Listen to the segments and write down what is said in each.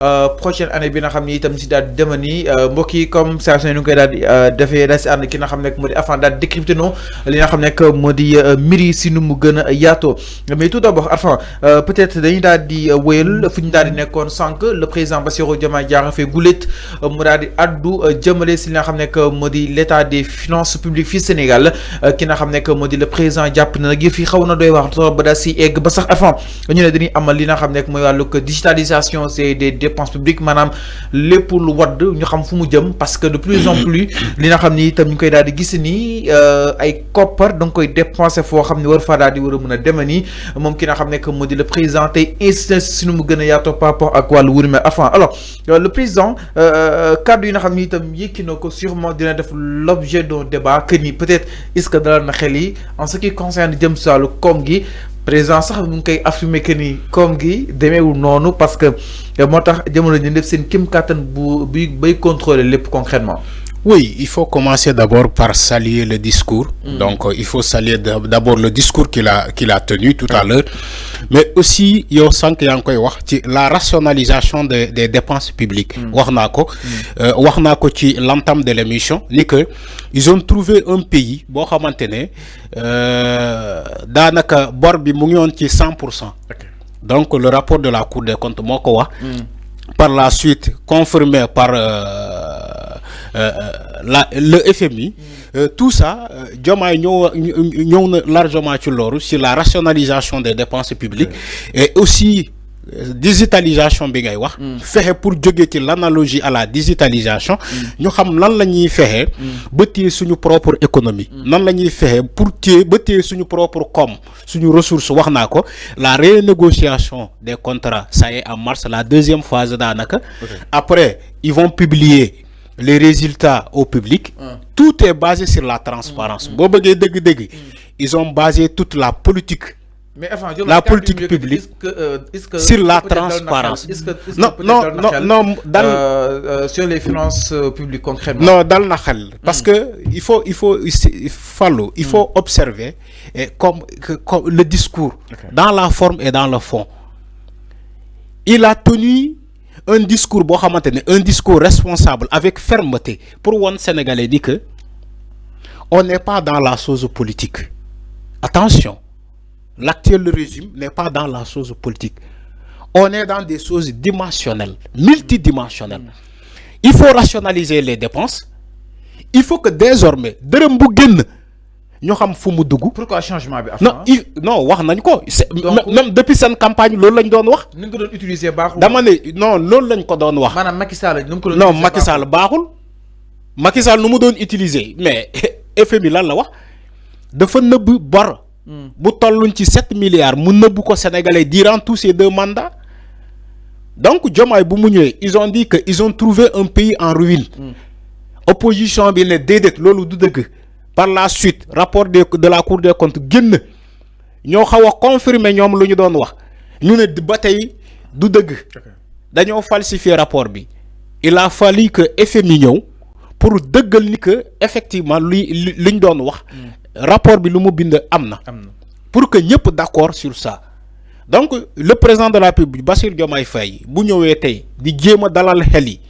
prochaine année bi nga xam ni itam si daal di dema ni mbokk yi comme saa su ne ñu ngi koy daal di defee daal si ànd ki nga xam ne moo di Arfan daal di décrypté noo li nga xam ne moo di mbir yi si nu mu gën a yaatoo mais tout d'abord Arfan peut-être dañuy daal di wéyal fu ñu daal di nekkoon sànq le président Bassirou Diomaye Diakhar Faye gulet mu daal di addu jëmale si li nga xam ne moo di l'état des finances publiques fii Sénégal ki nga xam ne moo di le président jàpp na nag yëf yi xaw na doy wax trop ba daal si egg ba sax Arfan ñu ne dañuy amal li nga xam ne mooy wàllu digitalisation c'est des dépenses publiques maanaam lépp lu wadd ñu xam fu mu jëm parce que de plus en plus li nga xam ni itam ñu koy daal di gis nii ay koppar da nga koy dépenser foo xam ne war faa daal di war a mën a dema nii moom ki nga xam ne que moo di le président tey insisté si nu mu gën a yaatoo par rapport ak wàllu wuri mais enfin alors le président kaddu yi nga xam ni itam yëkki na ko sûrement dina def l'objet d'un débat que ni peut-être est-ce que dalal na xel yi en ce qui concerne jëm si wàllu koom gi président sax mu ngi koy affirmer que ni koom gi demeewul noonu parce que moo tax jamono ñu def seen kim kàttan bu bay contrôler lépp concrètement. Oui, il faut commencer d'abord par saluer le discours. Donc, il faut saluer d'abord le discours qu'il a tenu tout à l'heure. Mais aussi, la rationalisation des dépenses publiques. Ci l'entame de l'émission, ils ont trouvé un pays, danaka bor bi mu ngi won ci 100%. Donc, le rapport de la Cour des comptes moko wax. Par la suite, confirmé par le FMI, tout ça, Diomaye ñëw largement sur la rationalisation des dépenses publiques et aussi digitalisation bi ngay wax fexe pour jóge ci l'analogie à la digitalisation ñu xam lan la ñuy fexe ba téye suñu propre économie nan la ñuy fexe pour téye ba téye suñu propre comme suñu ressource wax naa ko la renégociation des contrats ça y est en mars la deuxième phase daanaka après ils vont publier les résultats au public tout est basé sur la transparence boo bëggee dëgg-dëgg ils ont basé toute la politique la politique publique sur la transparence. Non, sur les finances publiques concrètement. Non, dans la khal. Parce que il faut observer comme le discours, dans la forme et dans le fond. Il a tenu un discours, un discours responsable avec fermeté pour un Sénégalais dit que on n'est pas dans la chose politique. Attention. L'actuel régime n'est pas dans la chose politique. On est dans des choses dimensionnelles, multidimensionnelles. Il faut rationaliser les dépenses. Il faut que désormais, pourquoi changement bi non wax nañ ko même depuis cette campagne loolu lañ doon wax ni nga ko doon utiliser baaxul dama ne non loolu lañ ko doon wax maanaam Macky Sall nu mu ko doon non Macky Sall baaxul Macky Sall nu mu doon utiliser mais FMI lan la wax dafa nëbb bor bu tolluñ ci 7 milliards mu nëbb ko Sénégalais durant tous ces 2 mandats donc Diomaye bu mu ñëwee ils ont dit que ils ont trouvé un pays en ruine opposition bi ne déedéet loolu du dëgg par la suite rapport de la Cour des comptes génn ñoo xaw a confirmer ñoom lu ñu doon wax ñu ne ba tey du dëgg dañoo falsifier rapport bi il a fallu que FMI ñëw pour dëggal ni que effectivement liñ doon wax rapport bi lu mu bind amna pour que ñëpp d'accord sur ça donc le président de la République Bassirou Diomaye Faye bu ñëwee tey di jéem a dalal xel yi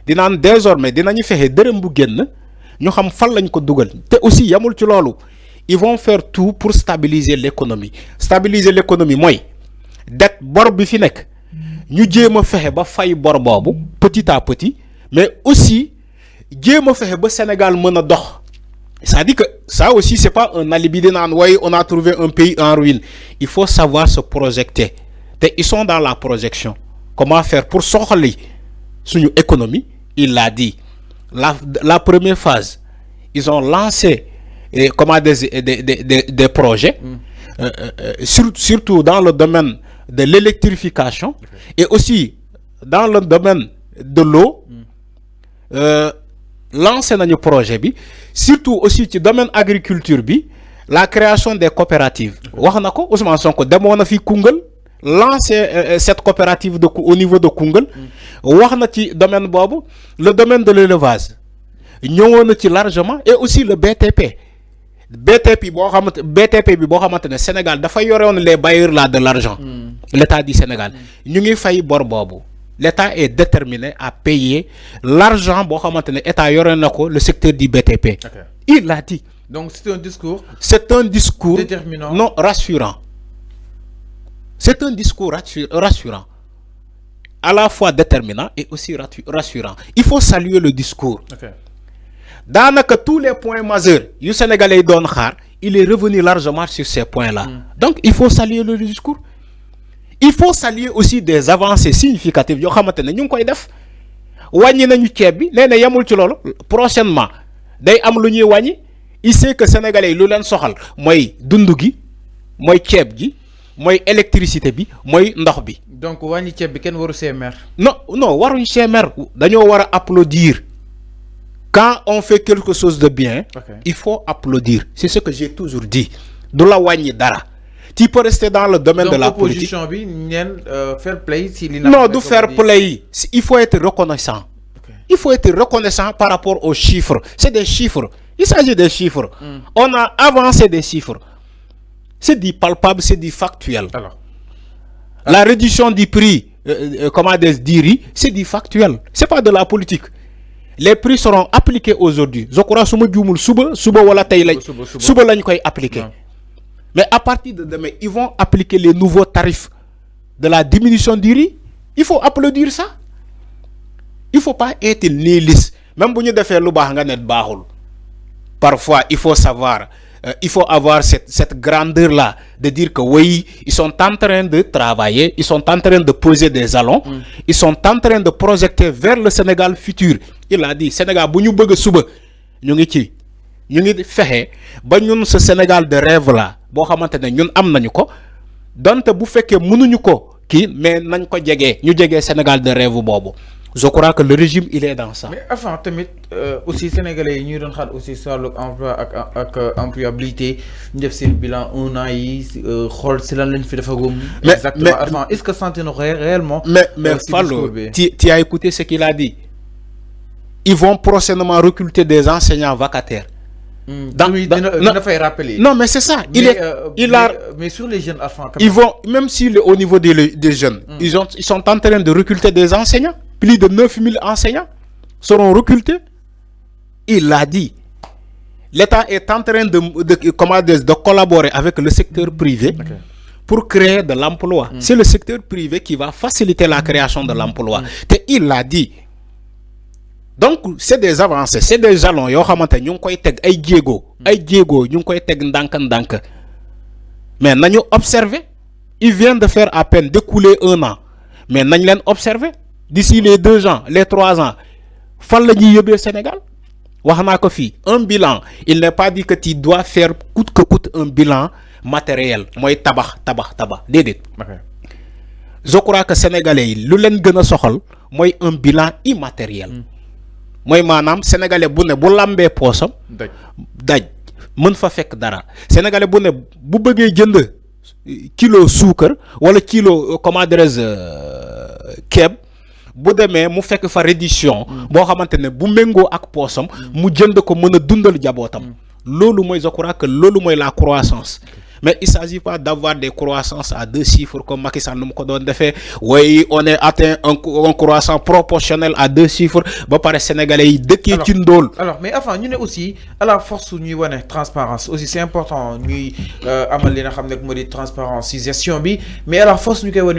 di naan désormais dinañu fexe dërëm bu génn ñu xam fan lañ ko dugal te aussi yamul ci loolu ils vont faire tout pour stabiliser l'économie mooy dette bor bi fi nekk ñu jéem a fexe ba fay bor boobu petit à petit mais aussi jéem a fexe ba Sénégal mën a dox. C'est-à-dire que ça aussi, c'est pas un alibi de ouais, on a trouvé un pays en ruine. Il faut savoir se projeter. Ils sont dans la projection. Comment faire pour sortir sur économie? Il l'a dit. La première phase, ils ont lancé des projets, surtout dans le domaine de l'électrification et aussi dans le domaine de l'eau. Lancer un projet bi surtout aussi ci domaine agriculture bi la création des coopératives wax nako Ousmane Sonko demoon na fi Koungheul lancer cette coopérative au niveau de Koungheul wax na ci domaine bobu le domaine de l'élevage ñëwoon na ci largement et aussi le BTP bi bo xamantene Sénégal dafa yorewoon les bailleurs là de l'argent l'état du Sénégal ñu ngi fay bor bobu l'État est déterminé à payer l'argent boo xamante ne état yore na ko le secteur du BTP. Okay. Il l'a dit. Donc c'est un discours. C'est un discours déterminant. Non rassurant. C'est un discours rassurant. À la fois déterminant et aussi rassurant. Il faut saluer le discours. Okay. Dans tous les points majeurs, le Sénégalais donne khar, il est revenu largement sur ces points-là. Donc il faut saluer le discours. Il faut saluer aussi des avancées significatives. Yo xamantene ñu koy def wañi nañu ceeb bi néna yamul ci lolu prochainement day am lu ñuy wañi. Il sait que Sénégalais lu leen soxal moy dundu gi moy ceeb gi moy électricité bi moy ndox bi. Donc wañi ceeb bi ken waru sé mer. Non waruñ sé mer dañoo wara applaudir. Quand on fait quelque chose de bien, okay, il faut applaudir. C'est ce que j'ai toujours dit. De la wañi dara. Tu peux rester dans le domaine de la politique. Fair play, non, de fair play. Il faut être reconnaissant. Okay. Il faut être reconnaissant par rapport aux chiffres. C'est des chiffres. Il s'agit des chiffres. On a avancé des chiffres. C'est du palpable, c'est du factuel. Alors. La réduction du prix, du riz, c'est du factuel. C'est pas de la politique. Les prix seront appliqués aujourd'hui. Je crois que suba wala tay suba lañ koy appliquer. Mais à partir de demain, ils vont appliquer les nouveaux tarifs de la diminution du riz. Il faut applaudir ça. Il ne faut pas être nihiliste. Même si nous faisons le bahul. Parfois, il faut savoir, il faut avoir cette grandeur-là de dire que oui, ils sont en train de travailler, ils sont en train de poser des jalons, ils sont en train de projeter vers le Sénégal futur. Il a dit, Sénégal, si nous voulons nous ngi fexé ba ñun ce Sénégal de rêve là bo xamantene ñun am nañu ko donte bu féké mënuñu ko ki mais nañ ko djégé ñu djégé Sénégal de rêve bobu. Je crois que le régime il est dans ça. Mais enfin tamit aussi sénégalais ñuy doon xat aussi sur l'emploi ak employabilité ñu def sen bilan 1 an yi xol ci lan lañ fi defagum exactement avant est-ce que sentez-nous réellement mais Fallou tu as écouté ce qu'il a dit. Ils vont prochainement recruter des enseignants vacataires. Non, mais c'est ça. Mais sur les jeunes enfants, ils vont, même si au niveau des jeunes, ils sont en train de recruter des enseignants. Plus de 9000 enseignants seront recrutés. Il l'a dit. L'État est en train de collaborer avec le secteur privé pour créer de l'emploi. C'est le secteur privé qui va faciliter la création de l'emploi. Il l'a dit. Donc c'est des avancées, c'est des jalons yo xamantene ñu koy tégg ay djégo ñu koy tégg ndank mais nañu observer, ils viennent de faire à peine d'écouler 1 an mais nañ leen observer d'ici les 2 ans les 3 ans fan lañuy yobé Sénégal waxna ko fi un bilan. Il n'est pas dit que tu dois faire coûte que coûte un bilan matériel moy tabax dédét. Je crois que sénégalais lu leen gëna soxal moy un bilan immatériel. Moi manam sénégalais bu ne bu lambé poosam daj mën fa fekk dara sénégalais bu ne bu bëggee jënd kilo sucre wala kilo keb bu démé mu fekk fa réduction bo xamantene bu mengo ak poosam mu jënd ko mëna dundal jabootam lolu moy je crois que lolu moy la croissance. Mais il ne s'agit pas d'avoir des croissances à 2 chiffres comme Macky Sall nous a fait. Oui, on est atteint un croissant proportionnel à 2 chiffres. Bah, par les Sénégalais, dès qu'il y a une dole. Alors, mais enfin, nous aussi, à la force où nous avons transparence, aussi c'est important, nous avons la transparence, gestion, mais à la force nous avons